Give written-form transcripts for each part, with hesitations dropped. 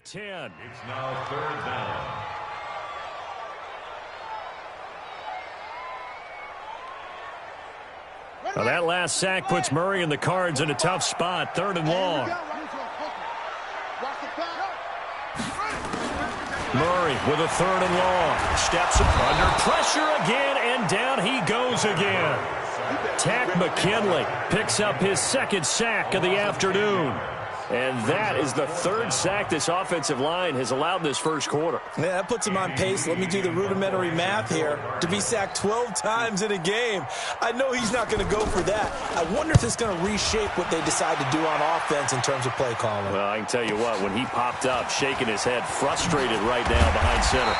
10. It's now third down. Well, that last sack puts Murray and the Cards in a tough spot. 3rd and long. Murray with a 3rd and long. Steps under pressure again, and down he goes again. Tack McKinley picks up his 2nd sack of the afternoon. And that is the 3rd sack this offensive line has allowed this first quarter. Yeah, that puts him on pace. Let me do the rudimentary math here. To be sacked 12 times in a game, I know he's not going to go for that. I wonder if it's going to reshape what they decide to do on offense in terms of play calling. Well, I can tell you what, when he popped up, shaking his head, frustrated right now behind center.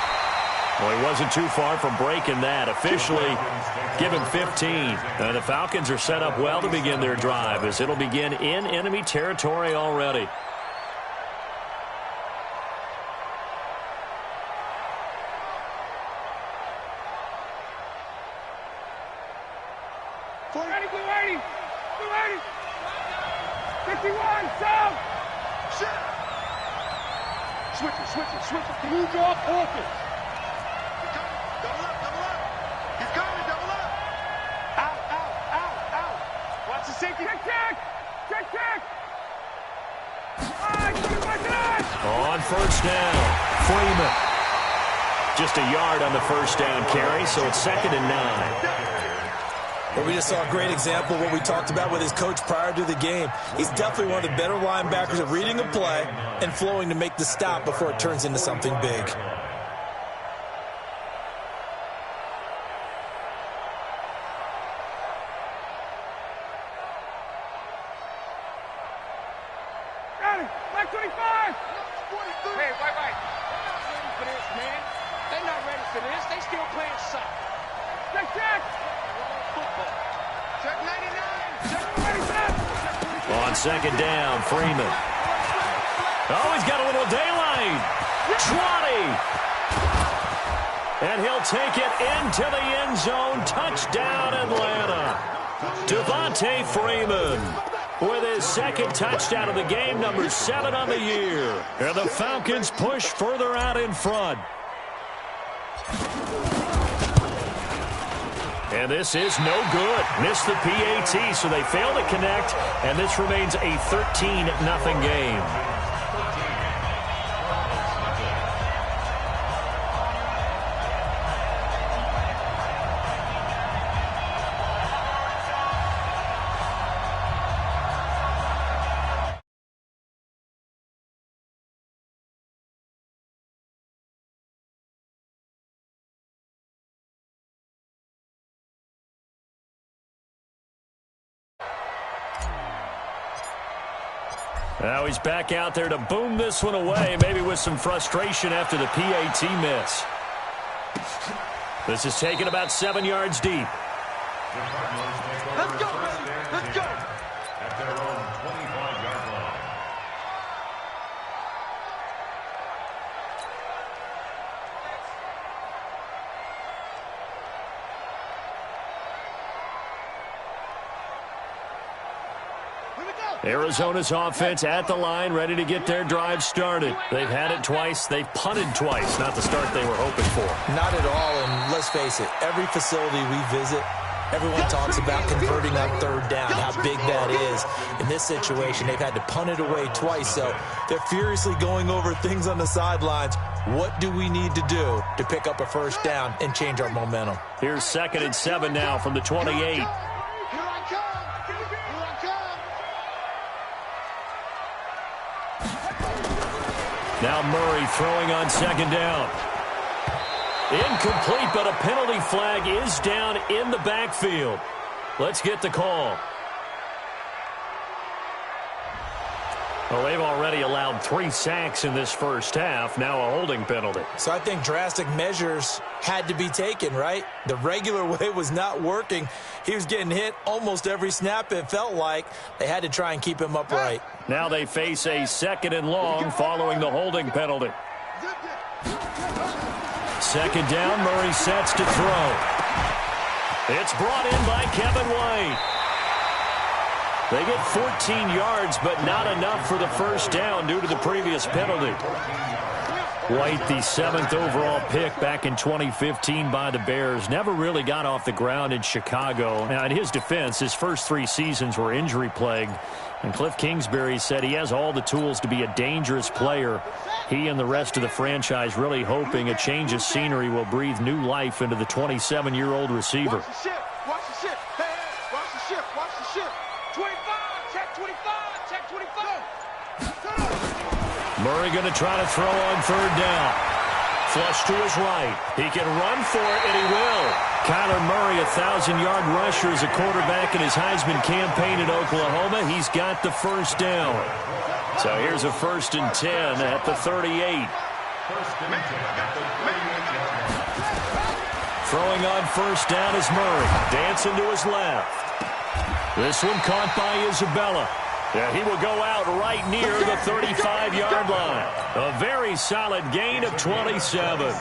Well, he wasn't too far from breaking that. Officially, give him 15. The Falcons are set up well to begin their drive as it'll begin in enemy territory already. Switch it. Can you draw focus? Double up. He's coming, double up. Out. Watch the safety. Check. On 1st down, Freeman. Just a yard on the 1st down carry, so it's 2nd and 9. Well, we just saw a great example of what we talked about with his coach prior to the game. He's definitely one of the better linebackers at reading a play and flowing to make the stop before it turns into something big. On 2nd down, Freeman. Oh, he's got a little daylight. 20. And he'll take it into the end zone. Touchdown, Atlanta. Devontae Freeman with his 2nd touchdown of the game, number 7 on the year. And the Falcons push further out in front. And this is no good. Missed the PAT, so they fail to connect, and this remains a 13-0 game. Now he's back out there to boom this one away, maybe with some frustration after the PAT miss. This is taken about 7 yards deep. Let's go, baby. Let's go. At their own 25-yard line. Arizona's offense at the line, ready to get their drive started. They've had it twice. They've punted twice. Not the start they were hoping for. Not at all, and let's face it, every facility we visit, everyone talks about converting on 3rd down, how big that is. In this situation, they've had to punt it away twice, so they're furiously going over things on the sidelines. What do we need to do to pick up a 1st down and change our momentum? Here's 2nd and 7 now from the 28. Now Murray throwing on 2nd down. Incomplete, but a penalty flag is down in the backfield. Let's get the call. Well, they've already allowed 3 sacks in this first half. Now a holding penalty. So I think drastic measures had to be taken, right? The regular way was not working. He was getting hit almost every snap, it felt like. They had to try and keep him upright. Now they face a 2nd and long following the holding penalty. 2nd down, Murray sets to throw. It's brought in by Kevin White. They get 14 yards, but not enough for the first down due to the previous penalty. White, the 7th overall pick back in 2015 by the Bears, never really got off the ground in Chicago. Now, in his defense, his first 3 seasons were injury-plagued, and Cliff Kingsbury said he has all the tools to be a dangerous player. He and the rest of the franchise really hoping a change of scenery will breathe new life into the 27-year-old receiver. Watch the ship. Watch the ship. Hey, watch the ship. Watch the ship. 25. Check 25. Check 25. Murray going to try to throw on third down. Flush to his right. He can run for it, and he will. Kyler Murray, 1,000-yard rusher as a quarterback in his Heisman campaign at Oklahoma. He's got the first down. So here's a 1st and 10 at the 38. Throwing on first down is Murray. Dancing to his left. This one caught by Isabella. Yeah, he will go out right near the 35-yard line. A very solid gain of 27.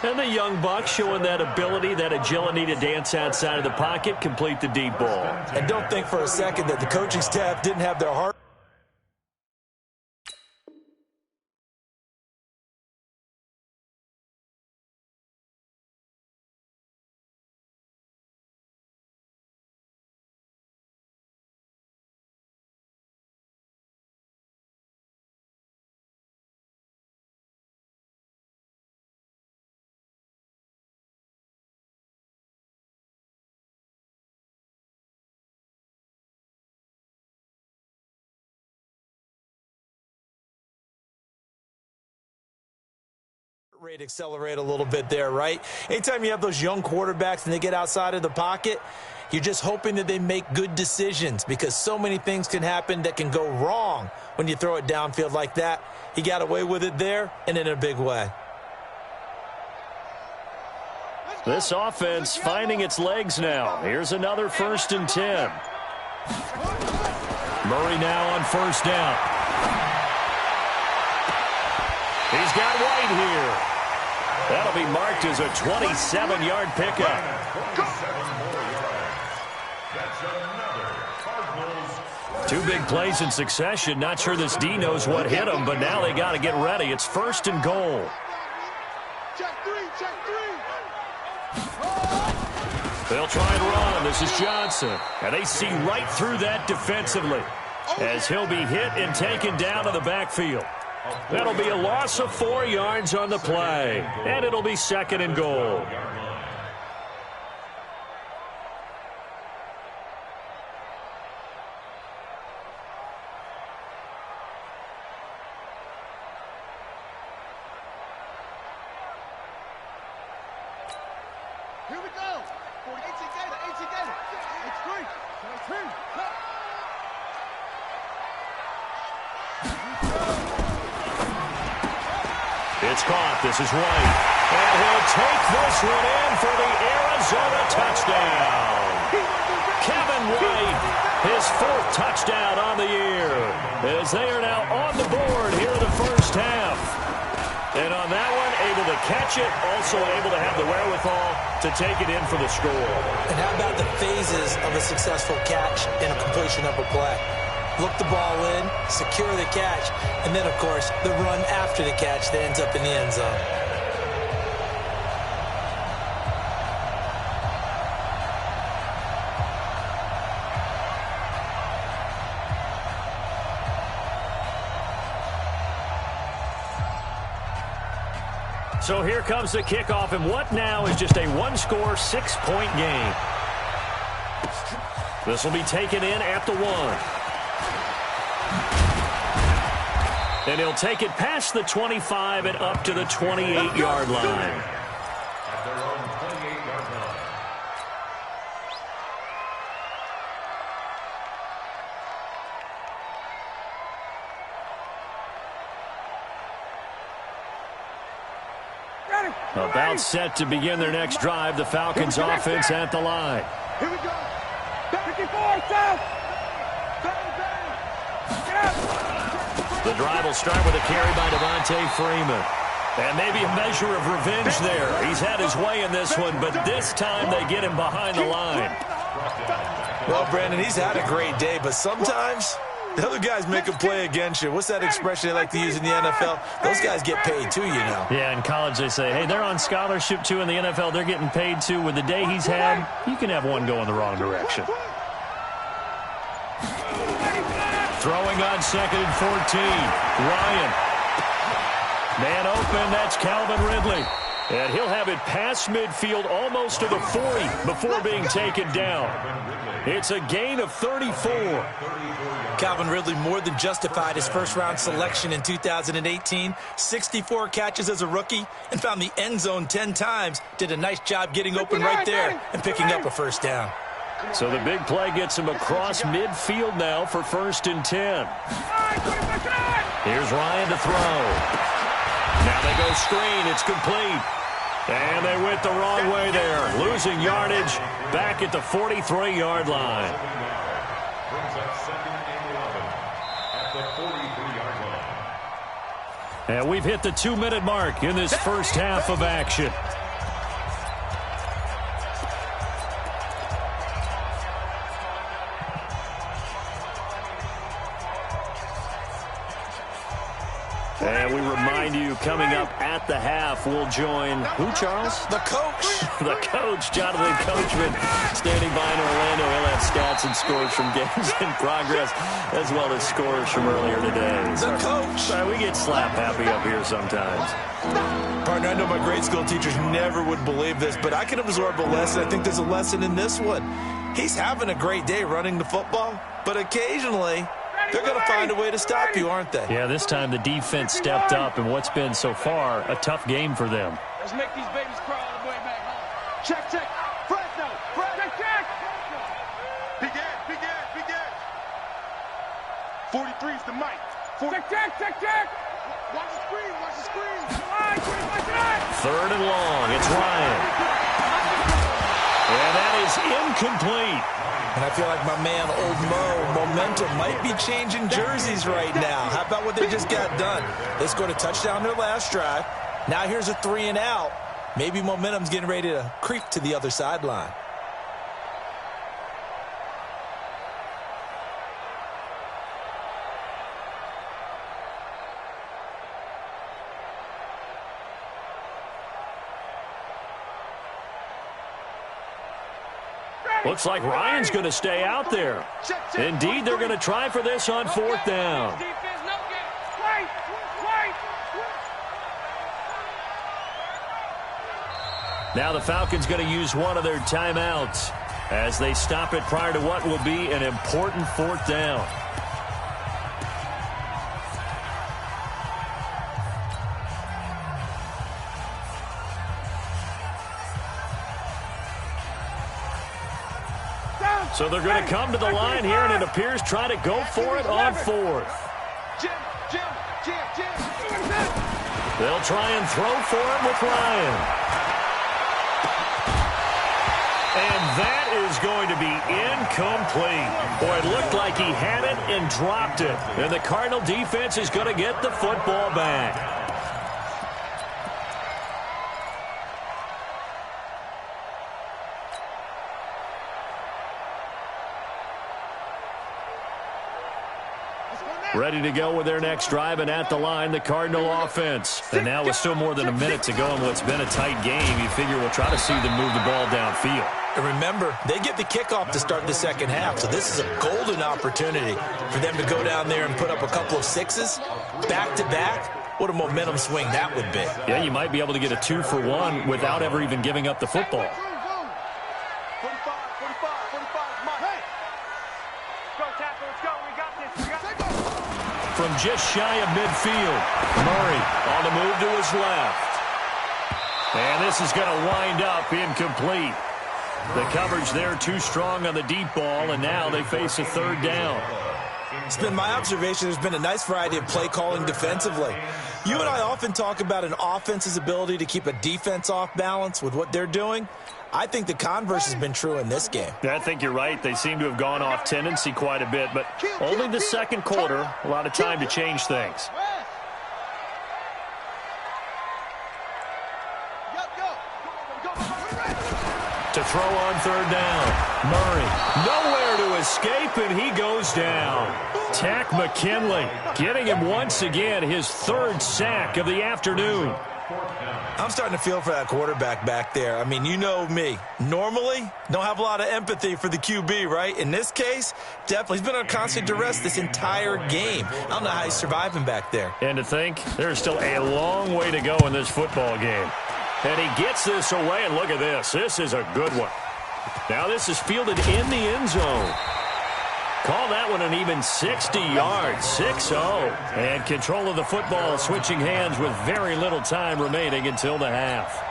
And the young buck showing that ability, that agility to dance outside of the pocket, complete the deep ball. And don't think for a second that the coaching staff didn't have their heart. Rate accelerate a little bit there, right? Anytime you have those young quarterbacks and they get outside of the pocket, you're just hoping that they make good decisions because so many things can happen that can go wrong when you throw it downfield like that. He got away with it there and in a big way. This offense finding its legs now. Here's another 1st and 10. Murray now on first down. He's got White here. That'll be marked as a 27-yard pickup. Two big plays in succession. Not sure this D knows what hit him, but now they got to get ready. It's 1st and goal. Check 3. Check 3. They'll try and run. This is Johnson. And they see right through that defensively as he'll be hit and taken down to the backfield. That'll be a loss of 4 yards on the play, and it'll be 2nd and goal. Here we go. 18 Gator. H3. It's caught. This is White. And he'll take this one in for the Arizona touchdown. Kevin White, his 4th touchdown on the year, as they are now on the board here in the first half. And on that one, able to catch it, also able to have the wherewithal to take it in for the score. And how about the phases of a successful catch and a completion of a play? Look the ball in, secure the catch, and then, of course, the run after the catch that ends up in the end zone. So here comes the kickoff, and what now is just a one-score, 6-point game. This will be taken in at the 1. And he'll take it past the 25 and up to the 28-yard line. At their own 28-yard line. About set to begin their next drive. The Falcons offense at the line. Here we go. 54, south. The drive will start with a carry by Devontae Freeman. And maybe a measure of revenge there. He's had his way in this one, but this time they get him behind the line. Well, Brandon, he's had a great day, but sometimes the other guys make a play against you. What's that expression they like to use in the NFL? Those guys get paid too, you know. Yeah, in college they say, hey, they're on scholarship too. In the NFL, they're getting paid too. With the day he's had, you can have one go in the wrong direction. Throwing on 2nd and 14. Ryan. Man open, that's Calvin Ridley. And he'll have it past midfield almost to the 40 before being taken down. It's a gain of 34. Calvin Ridley more than justified his first-round selection in 2018. 64 catches as a rookie and found the end zone 10 times. Did a nice job getting open right there and picking up a first down. So the big play gets him across midfield now for 1st and 10. Here's Ryan to throw. Now they go screen. It's complete. And they went the wrong way there. Losing yardage back at the 43-yard line. Brings up 2nd and 11 at the 43-yard line. And we've hit the 2-minute mark in this first half of action. And we remind you, coming up at the half, we'll join who, Charles? The coach. The coach, Jonathan Coachman, standing by in Orlando. He'll have stats and scores from games in progress, as well as scores from earlier today. The coach. Sorry, we get slap happy up here sometimes. Partner, I know my grade school teachers never would believe this, but I can absorb a lesson. I think there's a lesson in this one. He's having a great day running the football, but occasionally they're going to find a way to stop you, aren't they? Yeah, this time the defense stepped up in what's been so far a tough game for them. Let's make these babies crawl all the way back home. Check, check. Fresno. Check, check. Big edge, big edge, big edge. 43's the mic. Check, check, check, check. Watch the screen, watch the screen. 3rd and long. It's Ryan. And that is incomplete. And I feel like my man, Old Mo, momentum might be changing jerseys right now. How about what they just got done? They scored a touchdown their last drive. Now here's a 3 and out. Maybe momentum's getting ready to creep to the other sideline. Looks like Ryan's going to stay out there. Indeed, they're going to try for this on 4th down. Now the Falcons going to use one of their timeouts as they stop it prior to what will be an important 4th down. So they're going to come to the line here, and it appears try to go for it on 4th. They'll try and throw for it with Ryan. And that is going to be incomplete. Boy, it looked like he had it and dropped it. And the Cardinal defense is going to get the football back. Ready to go with their next drive, and at the line, the Cardinal offense. And now with still more than a minute to go in what's been a tight game, you figure we'll try to see them move the ball downfield. And remember, they get the kickoff to start the second half, so this is a golden opportunity for them to go down there and put up a couple of sixes back-to-back. What a momentum swing that would be. Yeah, you might be able to get a 2-for-1 without ever even giving up the football. From just shy of midfield, Murray on the move to his left. And this is going to wind up incomplete. The coverage there too strong on the deep ball, and now they face a 3rd down. It's been my observation there's been a nice variety of play calling defensively. You and I often talk about an offense's ability to keep a defense off balance with what they're doing. I think the converse has been true in this game. I think you're right. They seem to have gone off tendency quite a bit, but only the second quarter, a lot of time to change things. To throw on third down. Murray, nowhere to escape, and he goes down. Takk McKinley getting him once again his third sack of the afternoon. I'm starting to feel for that quarterback back there. I mean, you know me. Normally, don't have a lot of empathy for the QB, right? In this case, definitely. He's been on constant duress this entire game. I don't know how he's surviving back there. And to think, there's still a long way to go in this football game. And he gets this away, and look at this. This is a good one. Now this is fielded in the end zone. Call that one an even 60 yards, 6-0. And control of the football switching hands with very little time remaining until the half.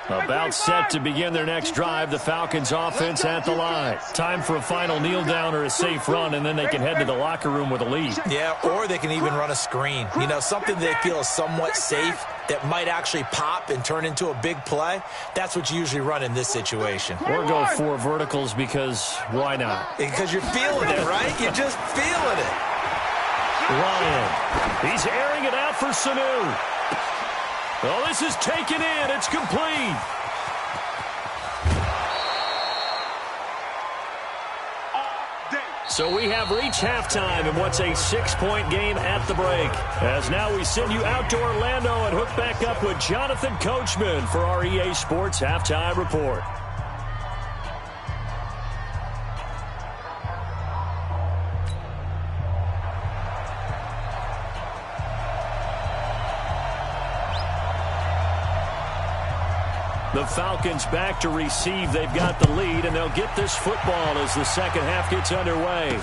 About set to begin their next drive, the Falcons offense at the line. Time for a final kneel down or a safe run, and then they can head to the locker room with a lead. Yeah, or they can even run a screen. You know, something they feel is somewhat safe that might actually pop and turn into a big play. That's what you usually run in this situation. Or go 4 verticals because why not? Because you're feeling it, right? You're just feeling it. Ryan, he's airing it out for Sanu. Oh, this is taken in. It's complete. So we have reached halftime in what's a 6-point game at the break. As now we send you out to Orlando and hook back up with Jonathan Coachman for our EA Sports Halftime Report. The Falcons back to receive. They've got the lead, and they'll get this football as the second half gets underway.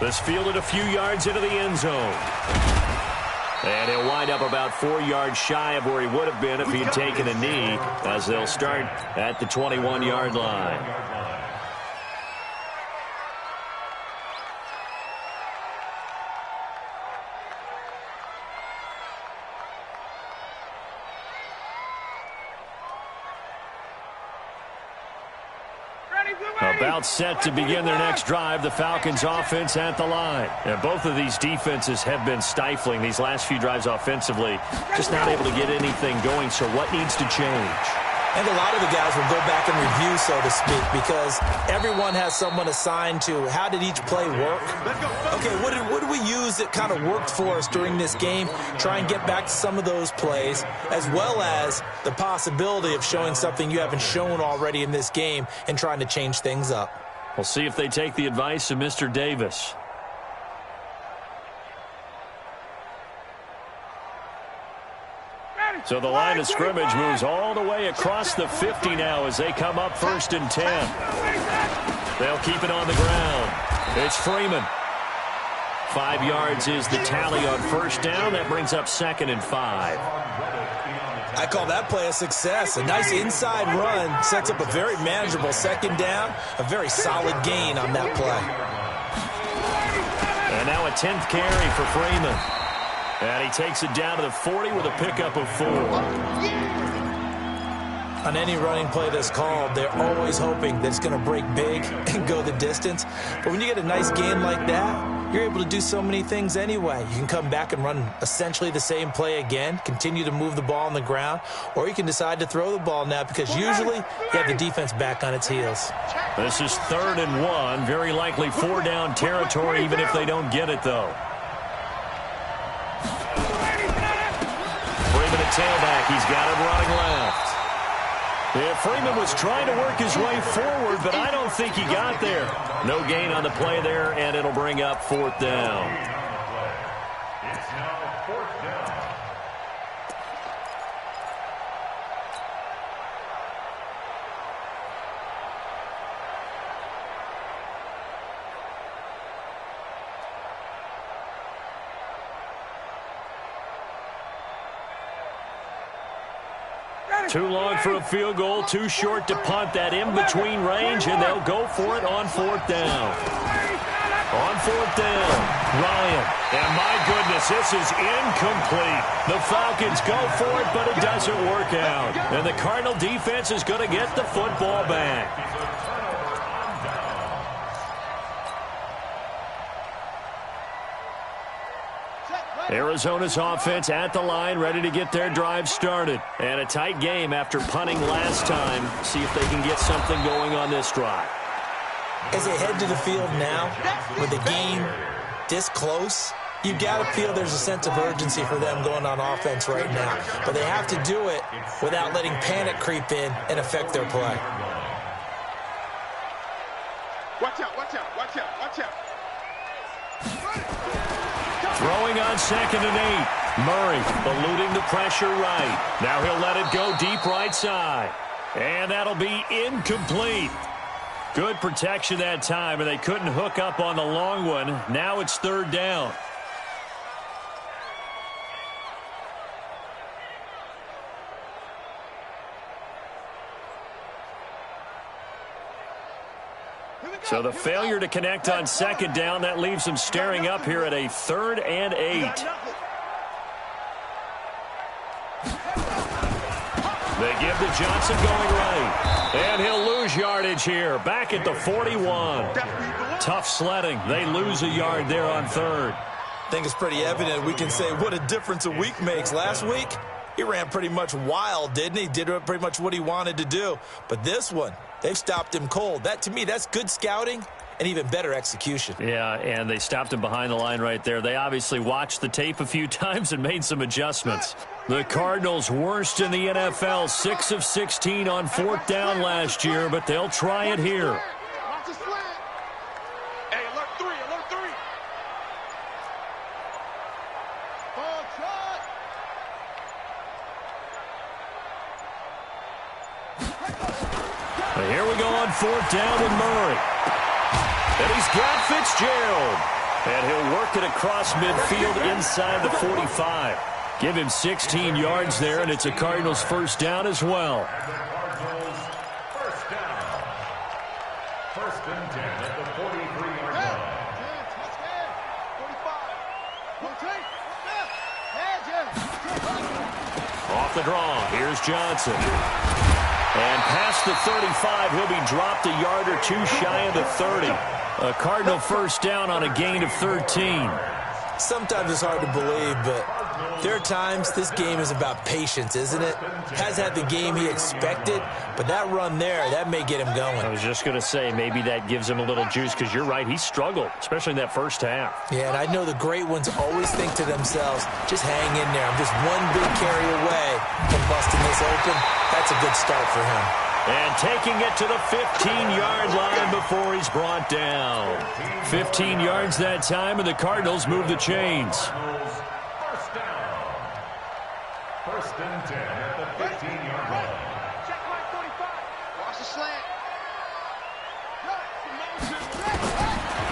This fielded a few yards into the end zone. And he'll wind up about 4 yards shy of where he would have been if he had taken a knee, as they'll start at the 21-yard line. About set to begin their next drive, the Falcons offense at the line. And both of these defenses have been stifling these last few drives offensively. Just not able to get anything going, so what needs to change? And a lot of the guys will go back and review, so to speak, because everyone has someone assigned to how did each play work. Okay, what did we use that kind of worked for us during this game? Try and get back to some of those plays, as well as the possibility of showing something you haven't shown already in this game and trying to change things up. We'll see if they take the advice of Mr. Davis. So the line of scrimmage moves all the way across the 50 now as they come up 1st and 10. They'll keep it on the ground. It's Freeman. 5 yards is the tally on 1st down. That brings up 2nd and 5. I call that play a success. A nice inside run sets up a very manageable 2nd down. A very solid gain on that play. And now a 10th carry for Freeman. And he takes it down to the 40 with a pickup of 4. On any running play that's called, they're always hoping that it's going to break big and go the distance. But when you get a nice game like that, you're able to do so many things anyway. You can come back and run essentially the same play again, continue to move the ball on the ground, or you can decide to throw the ball now because usually you have the defense back on its heels. This is 3rd and 1, very likely 4-down territory even if they don't get it, though. Freeman at tailback. He's got him running left. Yeah, Freeman was trying to work his way forward, but I don't think he got there. No gain on the play there, and it'll bring up 4th down. It's now 4th down. Too long for a field goal, too short to punt. That in-between range, and they'll go for it on 4th down. On 4th down, Ryan. And my goodness, this is incomplete. The Falcons go for it, but it doesn't work out. And the Cardinal defense is going to get the football back. Arizona's offense at the line, ready to get their drive started. And a tight game after punting last time. See if they can get something going on this drive. As they head to the field now, with the game this close, you've got to feel there's a sense of urgency for them going on offense right now. But they have to do it without letting panic creep in and affect their play. Watch out, watch out, watch out, watch out. Throwing on 2nd and 8. Murray eluding the pressure right. Now he'll let it go deep right side. And that'll be incomplete. Good protection that time, and they couldn't hook up on the long one. Now it's 3rd down. So the failure to connect on 2nd down, that leaves them staring up here at a 3rd and 8. They give to Johnson going right. And he'll lose yardage here. Back at the 41. Tough sledding. They lose a yard there on 3rd. I think it's pretty evident we can say what a difference a week makes. Last week, he ran pretty much wild, didn't he? Did pretty much what he wanted to do. But this one, they've stopped him cold. That, to me, that's good scouting and even better execution. Yeah, and they stopped him behind the line right there. They obviously watched the tape a few times and made some adjustments. The Cardinals worst in the NFL, 6 of 16 on 4th down last year, but they'll try it here. Watch the slant. Hey, alert 3, alert 3. Ball shot. But here we go on 4th down with Murray. And he's got Fitzgerald. And he'll work it across midfield inside the 45. Give him 16 yards there, and it's a Cardinals 1st down as well. Cardinals 1st down. 1st and 10 at the 43-yard line. Off the draw, here's Johnson. And past the 35, he'll be dropped a yard or two shy of the 30. A Cardinal 1st down on a gain of 13. Sometimes it's hard to believe, but there are times this game is about patience, isn't it? Has had the game he expected, but that run there, that may get him going. I was just going to say, maybe that gives him a little juice, because you're right, he struggled, especially in that 1st half. Yeah, and I know the great ones always think to themselves, just hang in there. I'm just one big carry away from busting this open. That's a good start for him. And taking it to the 15-yard line before he's brought down. 15 yards that time, and the Cardinals move the chains. 1st down. 1st and 10 at the 15-yard line. Check my 45. Watch the slant.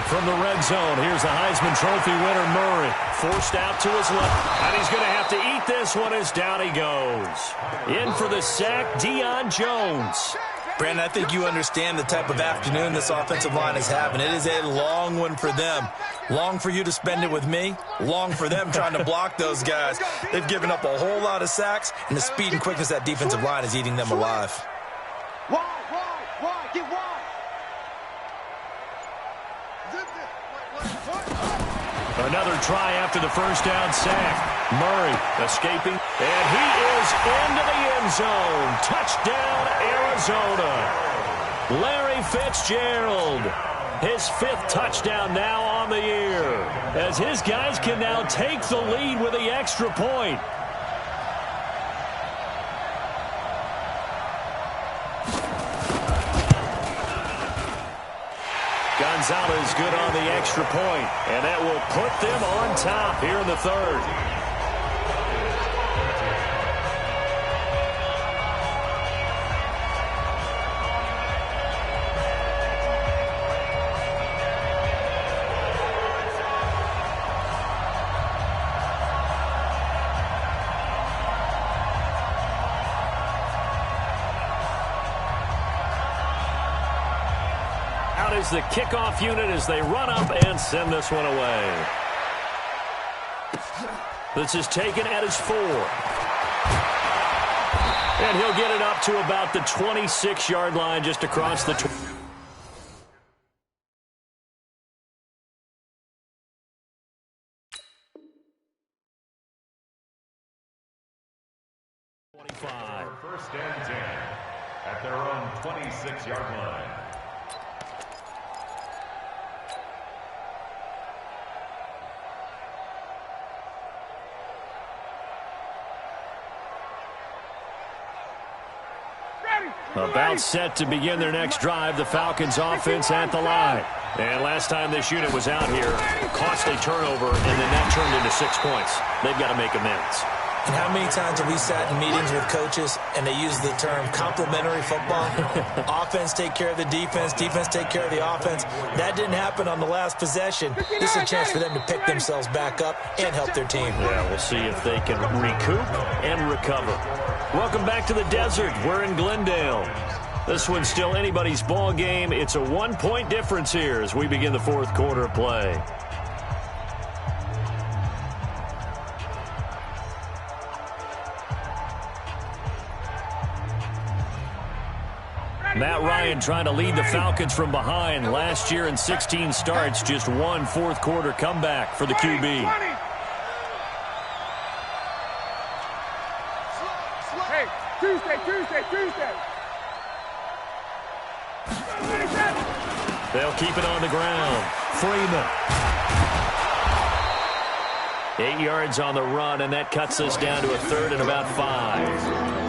From the red zone, here's the Heisman Trophy winner, Murray. Forced out to his left. And he's going to have to eat this one as down he goes. In for the sack, Deion Jones. Brandon, I think you understand the type of afternoon this offensive line is having. It is a long one for them. Long for you to spend it with me. Long for them trying to block those guys. They've given up a whole lot of sacks, and the speed and quickness of that defensive line is eating them alive. Wide, get wide. Another try after the 1st down sack. Murray escaping, and he is into the end zone. Touchdown, Arizona. Larry Fitzgerald, his 5th touchdown now on the year, as his guys can now take the lead with the extra point. Gonzalez good on the extra point, and that will put them on top here in the 3rd. Is the kickoff unit as they run up and send this one away. This is taken at his 4. And he'll get it up to about the 26-yard line, just across the 25. First and 10 at their own 26-yard line. About set to begin their next drive, the Falcons offense at the line. And last time this unit was out here, costly turnover, and then that turned into 6 points. They've got to make amends. And how many times have we sat in meetings with coaches and they use the term complementary football? Offense take care of the defense, defense take care of the offense. That didn't happen on the last possession. This is a chance for them to pick themselves back up and help their team. Yeah, we'll see if they can recoup and recover. Welcome back to the desert. We're in Glendale. This one's still anybody's ball game. It's a 1-point difference here as we begin the fourth quarter of play. Matt Ryan trying to lead the Falcons from behind. Last year in 16 starts, just one fourth-quarter comeback for the QB. Hey, Tuesday. They'll keep it on the ground. Freeman. 8 yards on the run, and that cuts us down to a third and about 5.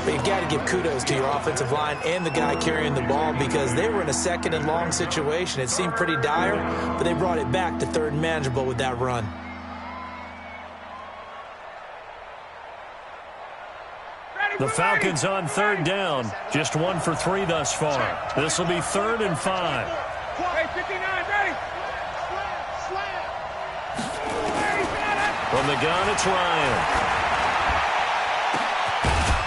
But you've got to give kudos to your offensive line and the guy carrying the ball because they were in a second and long situation. It seemed pretty dire, but they brought it back to third and manageable with that run. The Falcons on third down. Just 1 for 3 thus far. This will be 3rd and 5. Hey, 59, ready. From the gun, it's Ryan.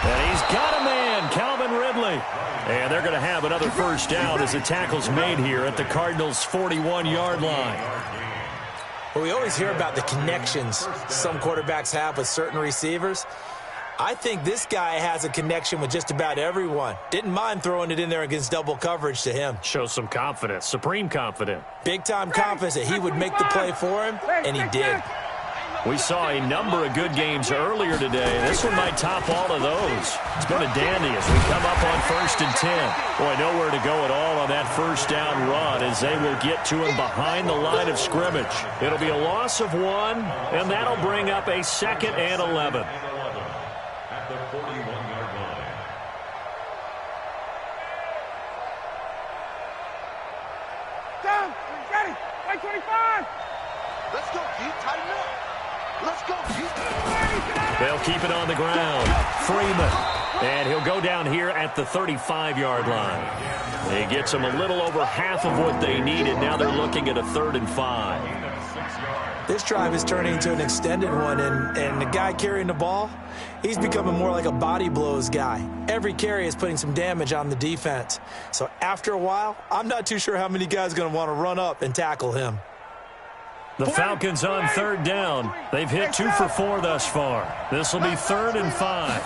And he's got a man, Calvin Ridley. And they're going to have another first down as the tackle's made here at the Cardinals' 41-yard line. Well, we always hear about the connections some quarterbacks have with certain receivers. I think this guy has a connection with just about everyone. Didn't mind throwing it in there against double coverage to him. Shows some confidence, supreme confidence. Big-time confidence that he would make the play for him, and he did. We saw a number of good games earlier today. This one might top all of those. It's been a dandy as we come up on 1st and 10. Boy, nowhere to go at all on that first down run as they will get to him behind the line of scrimmage. It'll be a loss of 1, and that'll bring up a 2nd and 11. At the 41-yard line. Down, ready, 125. Let's go, Keith, tighten up. Let's go, Keith. They'll keep it on the ground. Freeman. And he'll go down here at the 35-yard line. He gets them a little over half of what they needed. Now they're looking at a 3rd and 5. This drive is turning into an extended one, and the guy carrying the ball, he's becoming more like a body blows guy. Every carry is putting some damage on the defense. So after a while, I'm not too sure how many guys are going to want to run up and tackle him. The Falcons on 3rd down. They've hit 2 for 4 thus far. This will be 3rd and 5.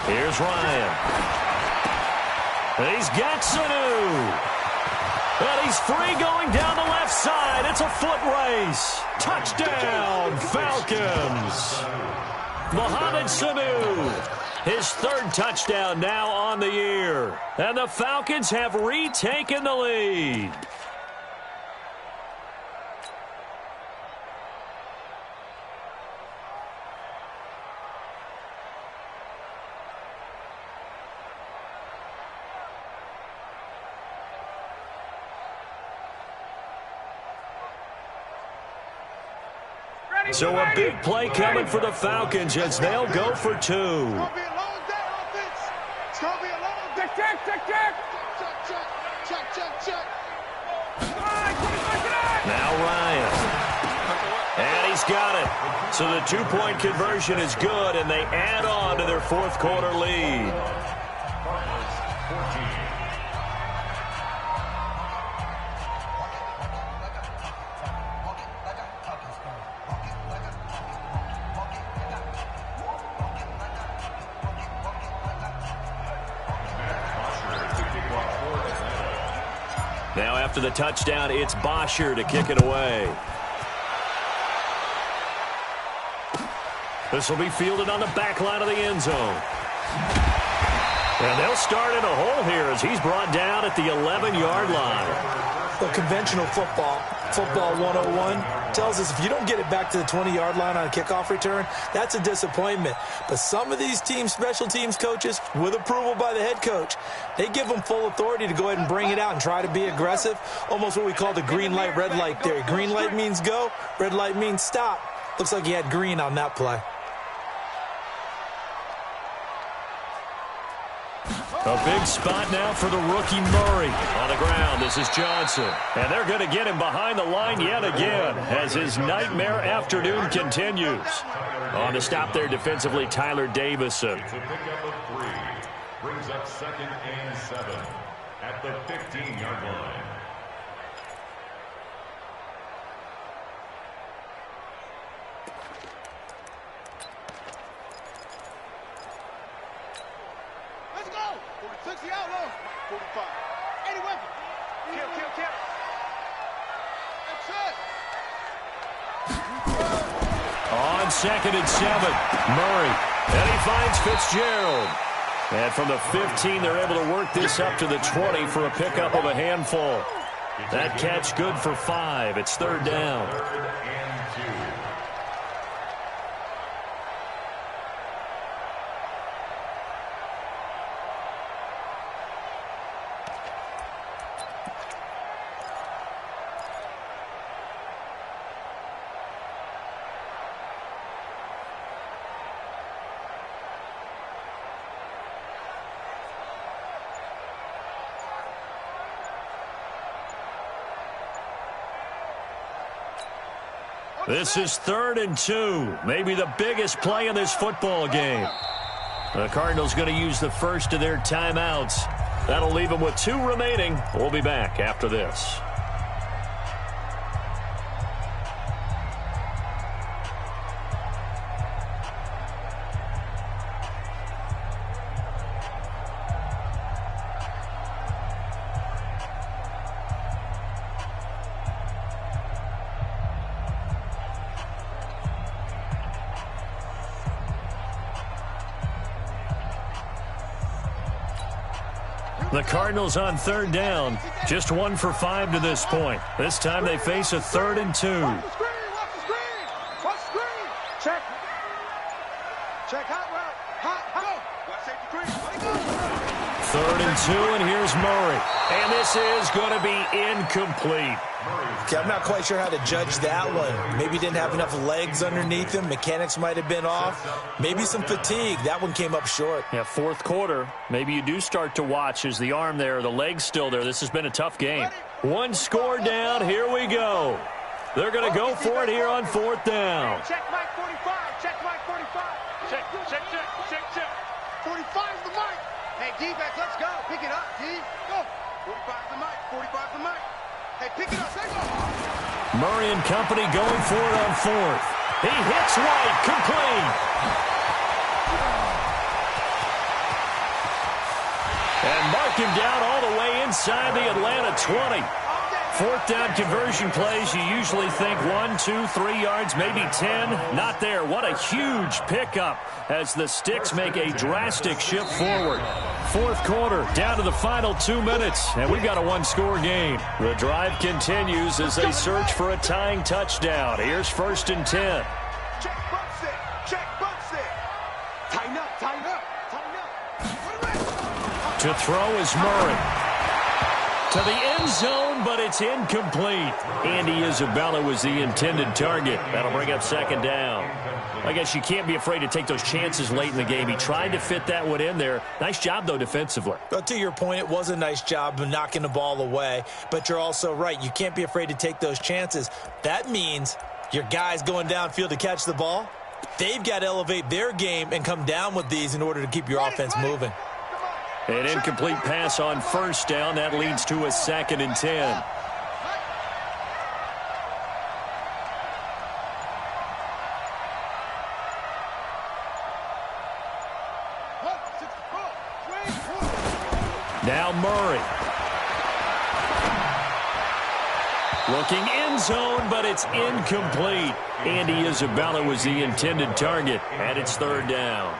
Here's Ryan. He's got Sanu. And he's free going down the left side. It's a foot race. Touchdown, Falcons. Mohamed Sanu. His 3rd touchdown now on the year. And the Falcons have retaken the lead. So a big play coming for the Falcons as they'll go for 2. It's going to be a long day, offense. It's going to be a long day. Check. Now Ryan. And he's got it. So the 2-point conversion is good, and they add on to their fourth quarter lead. Now after the touchdown, it's Bosher to kick it away. This will be fielded on the back line of the end zone. And they'll start in a hole here as he's brought down at the 11-yard line. Well, conventional football 101, tells us if you don't get it back to the 20-yard line on a kickoff return, that's a disappointment. But some of these special teams coaches, with approval by the head coach, they give them full authority to go ahead and bring it out and try to be aggressive, almost what we call the green light, red light theory. Green light means go, red light means stop. Looks like he had green on that play. A big spot now for the rookie Murray. On the ground, this is Johnson. And they're going to get him behind the line yet again as his nightmare afternoon continues. On to stop there defensively, Tyler Davison. It's a pickup of 3. Brings up 2nd and 7 at the 15-yard line. Let's go! 60 out low. 45. 80 weapon. Kill. That's it. On 2nd and 7, Murray. And he finds Fitzgerald. And from the 15, they're able to work this up to the 20 for a pickup of a handful. That catch good for 5. It's 3rd down. 3rd and 2. This is 3rd and 2, maybe the biggest play in this football game. The Cardinals going to use the first of their timeouts. That'll leave them with 2 remaining. We'll be back after this. The Cardinals on 3rd down, just 1 for 5 to this point. This time they face a 3rd and 2. Watch the screen. Check. Hot route. Hot. Watch safety crease. Let it go. 3rd and 2, and here's Murray. And this is going to be incomplete. Okay, I'm not quite sure how to judge that one. Maybe didn't have enough legs underneath him. Mechanics might have been off. Maybe some fatigue. That one came up short. Yeah, 4th quarter. Maybe you do start to watch as the arm there, the leg's still there. This has been a tough game. 1 score down. Here we go. They're going to go for it here on 4th down. Check Mike 45. Check Mike 45. Check. 45's the mic. Hey, D-back, let's go. Pick it up, D. Go. 45's the mic. 45's the mic. Hey, pick it up. There go. Murray and company going for it on 4th. He hits White, complete. And mark him down all the way inside the Atlanta 20. 4th down conversion plays, you usually think 1, 2, 3 yards, maybe 10. Not there. What a huge pickup as the Sticks make a drastic shift forward. 4th quarter, down to the final 2 minutes, and we've got a 1-score game. The drive continues as they search for a tying touchdown. Here's 1st and 10. Check, box it. Tighten up. To throw is Murray. To the end zone, but it's incomplete. Andy Isabella was the intended target. That'll bring up 2nd down. I guess you can't be afraid to take those chances late in the game. He tried to fit that one in there. Nice job, though, defensively. But to your point, it was a nice job of knocking the ball away. But you're also right. You can't be afraid to take those chances. That means your guys going downfield to catch the ball, they've got to elevate their game and come down with these in order to keep your offense moving. An incomplete pass on 1st down. That leads to a 2nd and 10. Now Murray. Looking end zone, but it's incomplete. Andy Isabella was the intended target, and it's third down.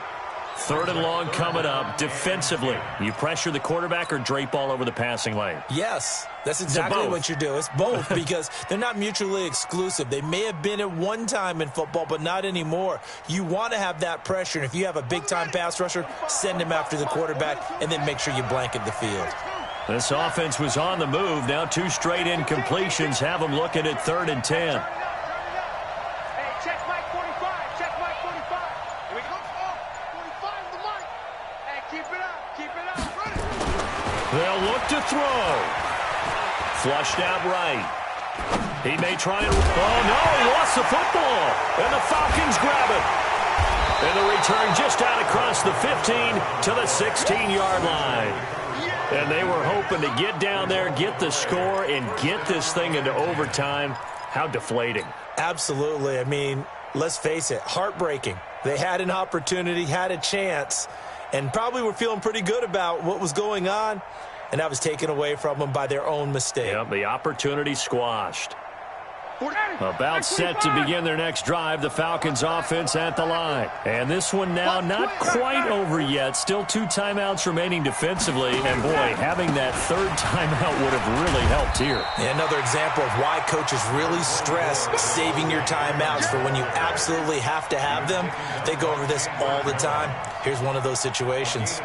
Third and long coming up. Defensively, you pressure the quarterback or drape all over the passing lane? Yes, that's exactly what you do. It's both because they're not mutually exclusive. They may have been at one time in football, but not anymore. You want to have that pressure, and if you have a big-time pass rusher, send him after the quarterback, and then make sure you blanket the field. This offense was on the move. Now 2 straight incompletions have them looking at 3rd and 10. They'll look to throw. Flushed out right. He may try and... Oh, no, he lost the football. And the Falcons grab it. And the return just out across the 15 to the 16-yard line. And they were hoping to get down there, get the score, and get this thing into overtime. How deflating. Absolutely. I mean, let's face it, heartbreaking. They had an opportunity, had a chance, and probably were feeling pretty good about what was going on, and that was taken away from them by their own mistake. Yep, the opportunity squashed. About set to begin their next drive, the Falcons offense at the line. And this one now not quite over yet. Still 2 timeouts remaining defensively. And, boy, having that 3rd timeout would have really helped here. Another example of why coaches really stress saving your timeouts for when you absolutely have to have them. They go over this all the time. Here's one of those situations.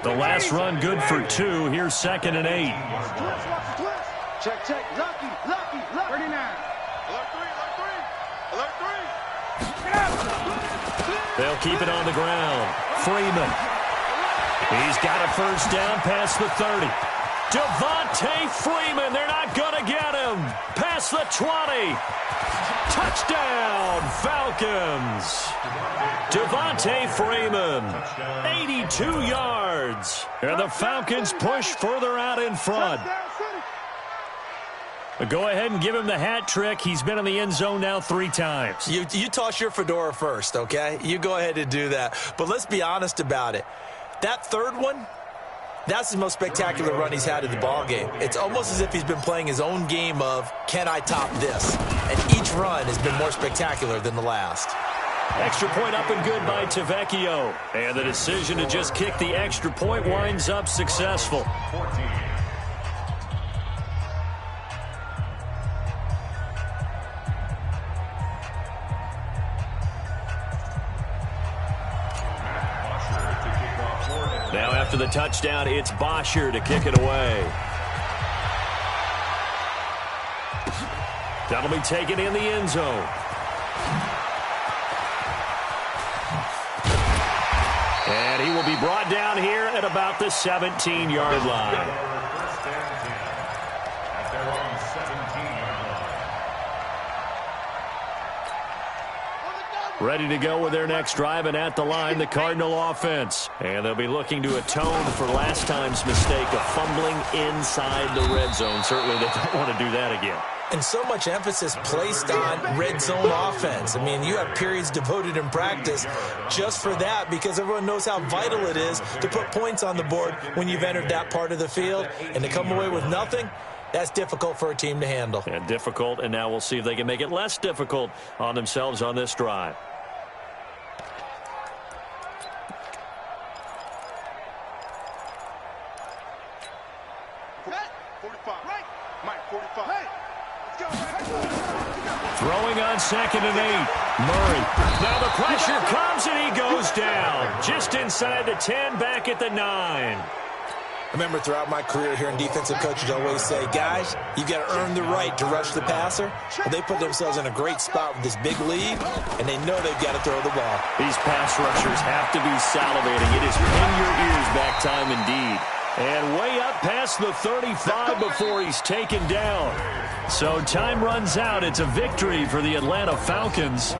The last run good for 2. Here's 2nd and 8. Check, check. Lucky. 39. Alert 3. They'll keep it on the ground. Freeman. He's got a first down past the 30. Devontae Freeman. They're not going to get him. Past the 20. Touchdown, Falcons. Devontae Freeman. 82 yards. And the Falcons push further out in front. Go ahead and give him the hat trick. He's been in the end zone now 3 times. You toss your fedora first, okay? You go ahead and do that. But let's be honest about it. That 3rd one, that's the most spectacular run he's had in the ballgame. It's almost as if he's been playing his own game of, can I top this? And each run has been more spectacular than the last. Extra point up and good by Tavecchio. And the decision to just kick the extra point winds up successful. 14. Now after the touchdown, it's Bosher to kick it away. That'll be taken in the end zone. And he will be brought down here at about the 17-yard line. Ready to go with their next drive, and at the line, the Cardinal offense. And they'll be looking to atone for last time's mistake of fumbling inside the red zone. Certainly they don't want to do that again. And so much emphasis placed on red zone offense. I mean, you have periods devoted in practice just for that because everyone knows how vital it is to put points on the board when you've entered that part of the field. And to come away with nothing, that's difficult for a team to handle. And difficult, and now we'll see if they can make it less difficult on themselves on this drive. Throwing on 2nd and 8. Murray. Now the pressure comes and he goes down. Just inside the 10, back at the 9. I remember throughout my career here in defensive coaches always say, guys, you got to earn the right to rush the passer. But they put themselves in a great spot with this big lead, and they know they've got to throw the ball. These pass rushers have to be salivating. It is pin your ears back time indeed. And way up past the 35 before he's taken down. So time runs out. It's a victory for the Atlanta Falcons.